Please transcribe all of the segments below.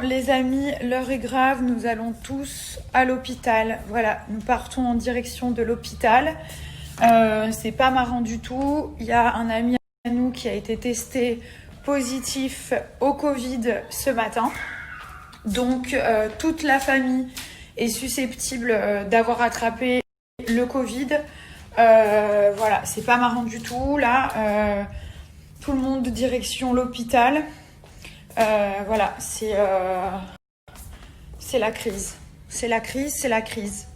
Les amis, l'heure est grave, nous allons tous à l'hôpital. Voilà, nous partons en direction de l'hôpital. C'est pas marrant du tout. Il y a un ami à nous qui a été testé positif au Covid ce matin. Donc, toute la famille est susceptible d'avoir attrapé le Covid. Voilà, c'est pas marrant du tout. Là, tout le monde direction l'hôpital. Voilà, c'est la crise. C'est la crise.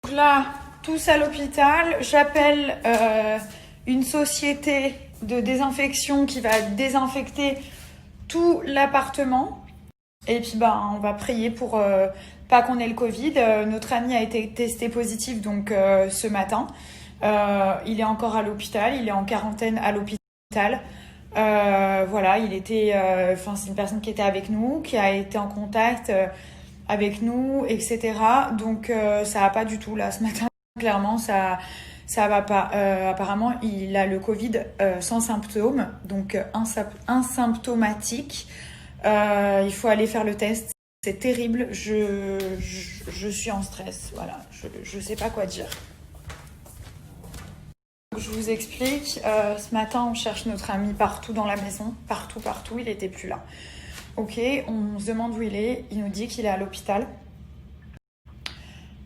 Donc là, tous à l'hôpital. J'appelle une société de désinfection qui va désinfecter tout l'appartement. Et puis, on va prier pour pas qu'on ait le Covid. Notre ami a été testé positif donc ce matin. Il est encore à l'hôpital. Il est en quarantaine à l'hôpital. Voilà, il était, c'est une personne qui était avec nous, qui a été en contact avec nous, etc. Donc ça va pas du tout là ce matin. Clairement, ça va pas. Apparemment, il a le Covid sans symptômes, donc asymptomatique. Il faut aller faire le test. C'est terrible. Je suis en stress. Voilà, je sais pas quoi dire. Je vous explique, ce matin on cherche notre ami partout dans la maison, partout, il était plus là. Ok, on se demande où il est, il nous dit qu'il est à l'hôpital.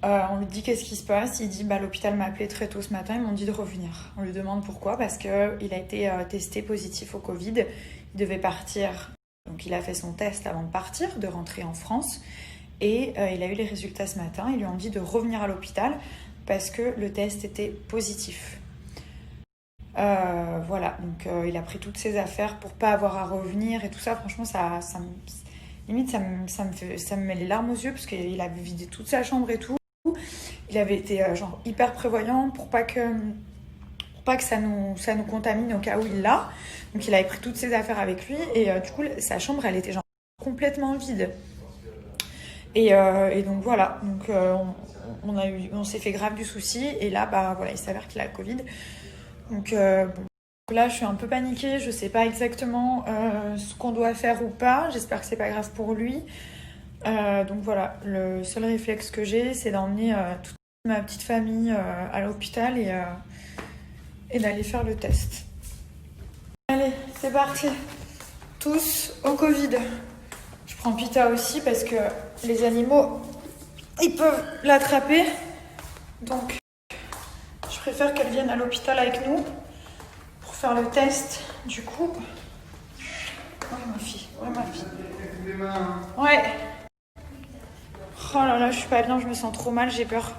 On lui dit qu'est-ce qui se passe, il dit l'hôpital m'a appelé très tôt ce matin, ils m'ont dit de revenir. On lui demande pourquoi, parce qu'il a été testé positif au Covid, il devait partir, donc il a fait son test avant de partir, de rentrer en France, et il a eu les résultats ce matin, ils lui ont dit de revenir à l'hôpital parce que le test était positif. Voilà, donc il a pris toutes ses affaires pour pas avoir à revenir et tout ça. Franchement, limite ça me met les larmes aux yeux parce qu'il avait vidé toute sa chambre et tout. Il avait été hyper prévoyant pour pas que ça nous contamine au cas où il l'a. Donc il avait pris toutes ses affaires avec lui et du coup sa chambre elle était complètement vide. Et donc voilà, donc on s'est fait grave du souci et là voilà, il s'avère qu'il a le Covid. Donc là, je suis un peu paniquée, je sais pas exactement ce qu'on doit faire ou pas. J'espère que c'est pas grave pour lui. Donc voilà, le seul réflexe que j'ai, c'est d'emmener toute ma petite famille à l'hôpital et d'aller faire le test. Allez, c'est parti. Tous au Covid. Je prends Pita aussi parce que les animaux, ils peuvent l'attraper. Donc je préfère qu'elle vienne à l'hôpital avec nous pour faire le test. Du coup, ouais ma fille. Ouais. Oh là là, je suis pas bien, je me sens trop mal, j'ai peur.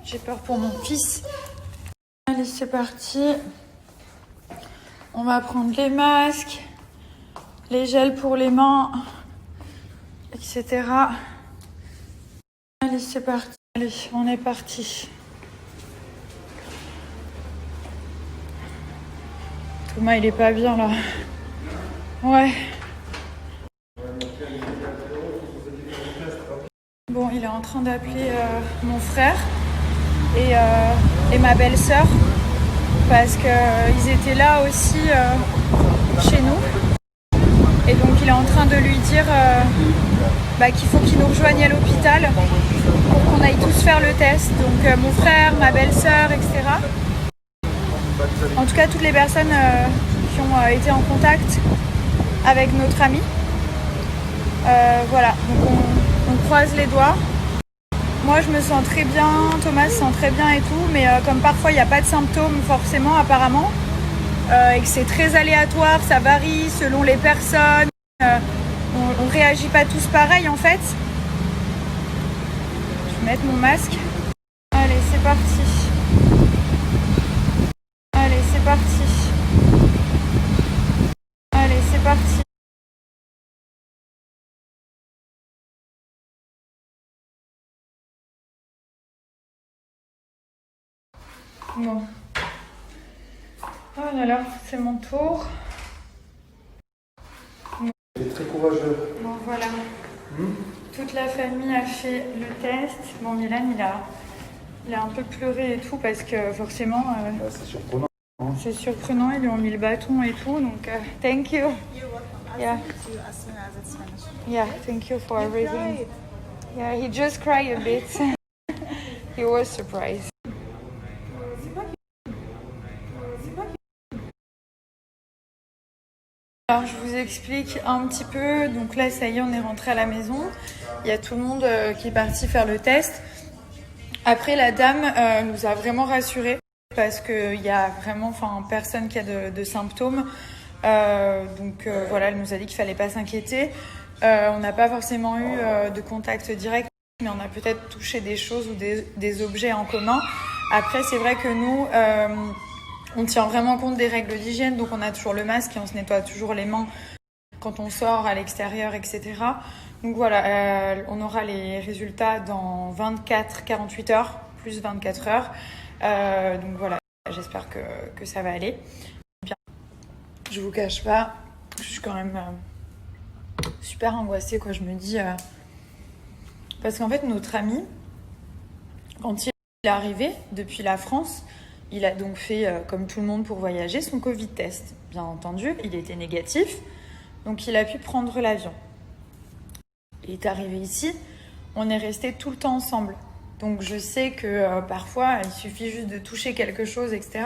J'ai peur pour mon fils. Allez, c'est parti. On va prendre les masques, les gels pour les mains, etc. Allez, c'est parti. Allez, on est parti. Thomas, il est pas bien là. Ouais. Bon, il est en train d'appeler mon frère et ma belle-sœur parce qu'ils étaient là aussi chez nous. Et donc, il est en train de lui dire qu'il faut qu'il nous rejoigne à l'hôpital pour qu'on aille tous faire le test. Donc, mon frère, ma belle-sœur, etc. En tout cas, toutes les personnes qui ont été en contact avec notre ami. Voilà, donc on croise les doigts. Moi, je me sens très bien, Thomas se sent très bien et tout, mais comme parfois, il n'y a pas de symptômes forcément, apparemment, et que c'est très aléatoire, ça varie selon les personnes. On ne réagit pas tous pareil, en fait. Je vais mettre mon masque. Allez, c'est parti. Allez, c'est parti. Allez, c'est parti. Bon. Oh là là, c'est mon tour. C'est très courageux. Bon, voilà. Toute la famille a fait le test. Bon, Milan, il a un peu pleuré et tout parce que forcément... C'est surprenant. C'est surprenant, ils lui ont mis le bâton et tout, donc thank you. Yeah. To you as soon as it's finished. Yeah, thank you for You everything. cried. Yeah, he just cried a bit. He was surprised. Alors je vous explique un petit peu. Donc là, ça y est, on est rentré à la maison. Il y a tout le monde qui est parti faire le test. Après, la dame nous a vraiment rassurés parce qu'il y a vraiment personne qui a de symptômes. Donc voilà, elle nous a dit qu'il fallait pas s'inquiéter. On n'a pas forcément eu de contact direct, mais on a peut-être touché des choses ou des objets en commun. Après, c'est vrai que nous, on tient vraiment compte des règles d'hygiène, donc on a toujours le masque et on se nettoie toujours les mains quand on sort à l'extérieur, etc. Donc voilà, on aura les résultats dans 24-48 heures, plus 24 heures. Donc voilà, j'espère que ça va aller. Bien. Je vous cache pas, je suis quand même super angoissée, quoi. Je me dis... Parce qu'en fait, notre ami, quand il est arrivé depuis la France, il a donc fait, comme tout le monde pour voyager, son Covid test. Bien entendu, il était négatif, donc il a pu prendre l'avion. Il est arrivé ici, on est restés tout le temps ensemble. Donc je sais que parfois, il suffit juste de toucher quelque chose, etc.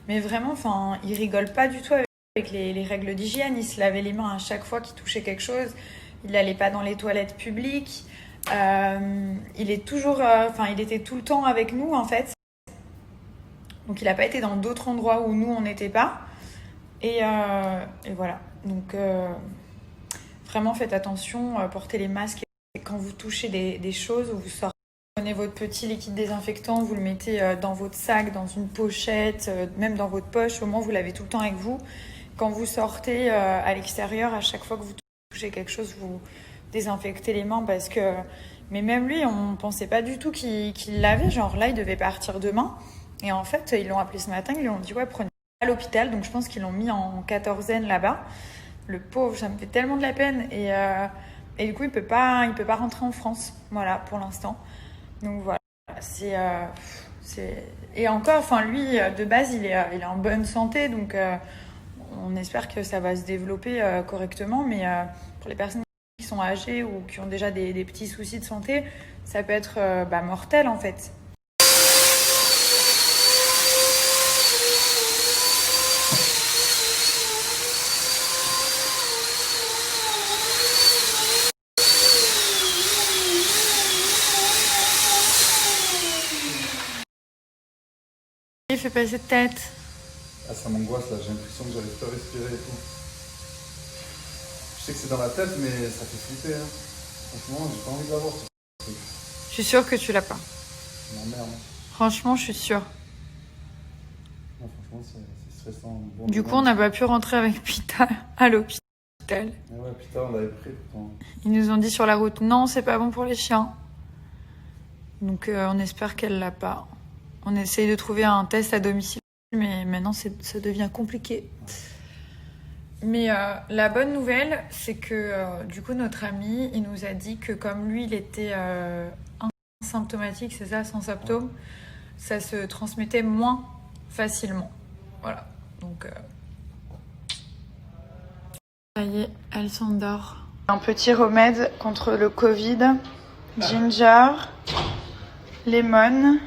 Mais vraiment, il rigole pas du tout avec les règles d'hygiène. Il se lavait les mains à chaque fois qu'il touchait quelque chose. Il n'allait pas dans les toilettes publiques. Il est toujours, il était tout le temps avec nous, en fait. Donc il n'a pas été dans d'autres endroits où nous on n'était pas. Et voilà. Donc vraiment faites attention, portez les masques. Et quand vous touchez des choses, vous sortez, prenez votre petit liquide désinfectant, vous le mettez dans votre sac, dans une pochette, même dans votre poche. Au moins vous l'avez tout le temps avec vous. Quand vous sortez à l'extérieur, à chaque fois que vous touchez quelque chose, vous désinfectez les mains parce que... Mais même lui, on ne pensait pas du tout qu'il l'avait. Genre là, il devait partir demain. Et en fait, ils l'ont appelé ce matin, ils lui ont dit « Ouais, prenez à l'hôpital ». Donc je pense qu'ils l'ont mis en quatorzaine là-bas. Le pauvre, ça me fait tellement de la peine. Et du coup, il peut pas rentrer en France, voilà, pour l'instant. Donc voilà, Et encore, lui, de base, il est en bonne santé. Donc on espère que ça va se développer correctement. Mais pour les personnes qui sont âgées ou qui ont déjà des petits soucis de santé, ça peut être mortel, en fait. Il fait passer de tête. Ah, ça m'angoisse là, j'ai l'impression que j'arrive pas à respirer et tout. Je sais que c'est dans la tête, mais ça fait flipper. Hein. Franchement, j'ai pas envie de l'avoir. Je suis sûre que tu l'as pas. Ça m'emmerde. Franchement, je suis sûre. Non, franchement, c'est stressant. Bon, Du coup, on n'a pas pu rentrer avec Pita à l'hôpital. Ah ouais, putain, on l'avait pris pourtant. Ils nous ont dit sur la route, non, c'est pas bon pour les chiens. Donc, on espère qu'elle l'a pas. On essaye de trouver un test à domicile, mais maintenant, ça devient compliqué. Mais la bonne nouvelle, c'est que du coup, notre ami, il nous a dit que comme lui, il était asymptomatique, c'est ça, sans symptômes, ça se transmettait moins facilement. Voilà. Donc, ça y est, elle s'endort. Un petit remède contre le Covid, ginger, lemon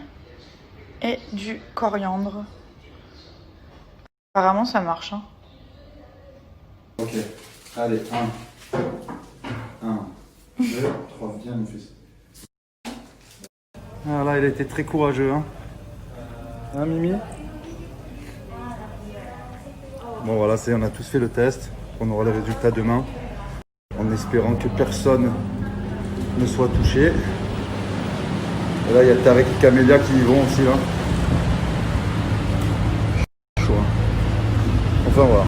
et du coriandre. Apparemment, ça marche. Hein. Ok, allez, 1, 2, 3, viens mon fils. Ah là, il a été très courageux, hein. Hein, Mimi? Bon voilà, on a tous fait le test. On aura les résultats demain. En espérant que personne ne soit touché. Et là, il y a Tarek et Camélia qui y vont aussi, là. Chaud, hein. Enfin voilà.